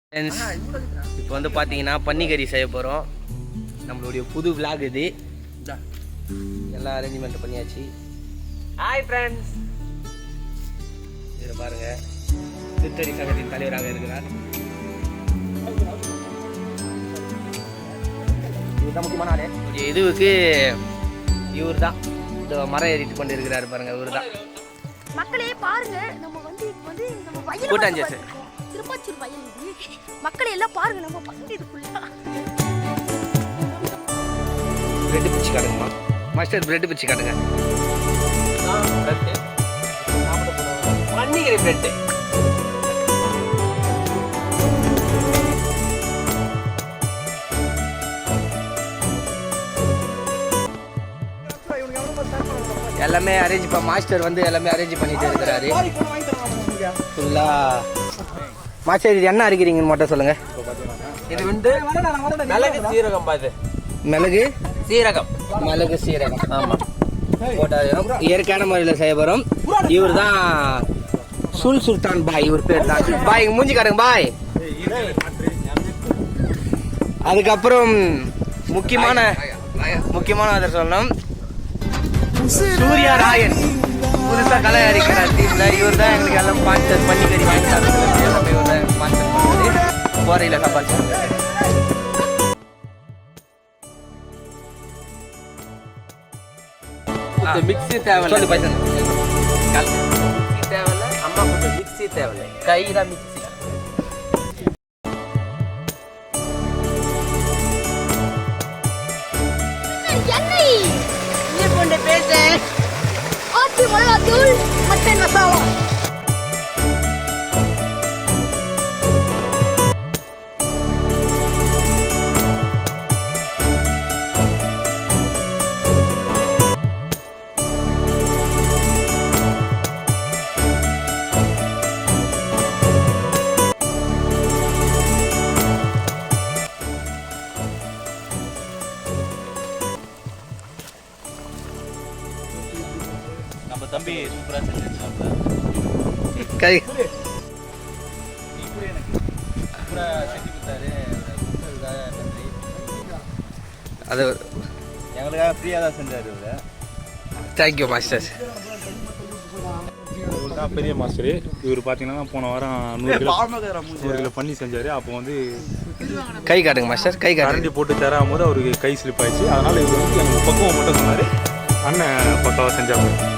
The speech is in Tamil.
இப்போ வந்து பார்த்தீங்கன்னா பன்னிக்கறி செய்ய போகிறோம். நம்மளுடைய புது விளாக் இது. எல்லாம் அரேஞ்ச்மெண்ட் பண்ணியாச்சு. ஹாய் ஃப்ரெண்ட்ஸ், இதை பாருங்க, சித்தரி சங்கத்தின் தலைவராக இருக்கிறார். இதுதான் முக்கியமான ஆளு. இதுவுக்கு இவர் தான் இந்த மரம் ஏறிட்டு கொண்டு இருக்கிறாரு பாருங்க. இவர் தான். மக்களே பாருங்க, நம்ம வந்து நம்ம வயல் கூட்டாஞ்சேரி திருப்பாச்சூர் வயல் இது. மக்களே எல்லாம் பாருங்க, நம்ம பக்கத்து இதுக்குள்ள பிரெட் பிச்சு காட்டுங்கம்மா. மாஸ்டர் பிரெட் பிச்சு காட்டுங்க. பன்னிக்கறி பிரெட். எல்லாமே அரேஞ்ச் மாஸ்டர் வந்து எல்லாமே அரேஞ்ச் பண்ணிட்டு இருக்கிறாரு ஃபுல்லா. மாஸ்டர் இது என்ன அரைக்கிறீங்கன்னு மட்டும் சொல்லுங்க. இது வந்து மிளகு சீரகம். பாது மிளகு சீரகம், மிளகு சீரகம். ஆமா, போட்டாலும் இயற்கையான முறையில் செய்ய போறோம். இவர் தான் சுல்தான் பாய். இவர் பேர் தான் பாய். மூஞ்சி காட்டுங்க பாய். அதுக்கப்புறம் முக்கியமான அதை சொல்லணும், சூர்யா ராயன் புதுசாக கலை அறிக்கிறார் டீம்ல. இவர் தான் எங்களுக்கு எல்லாம் ஸ்பான்சர் பன்னிக்கறி வாங்கி தரது. எல்லாமே இவர் தான் ஸ்பான்சர் பண்ணுறது. போறையில் சம்பாதிச்சாங்க. மிக்ஸி தேவையில்லை, சொல்லு பைசன். மிக்ஸி தேவையில்லை அம்மா, கொஞ்சம் மிக்ஸி தேவையில்லை, கை தான் மிக்ஸி. ஆச்சி மிளகாத்தூள், மட்டன் மசாலா. நம்ம தம்பி சூப்பரா செஞ்சிருக்காப்ல. கை சூப்பரா செஞ்சு கொடுத்தாரு. அது எங்களுக்காக ஃப்ரீயாக தான் செஞ்சார் இவர். Thank you master. இவர் தான் பெரிய மாஸ்டர். இவர் பார்த்தீங்கன்னா போன வாரம் 100 கிலோ பண்ணி செஞ்சார். அப்போ வந்து கை காட்டுங்க மாஸ்டர். கை காட்டுங்க. கரண்டி போட்டு தராம போது அவருக்கு கை ஸ்லிப் ஆயிடுச்சு. அதனால இவர் வந்து எனக்கு பக்குவம் மட்டும் சொன்னார். அண்ணன் பக்காவாக செஞ்சாங்க.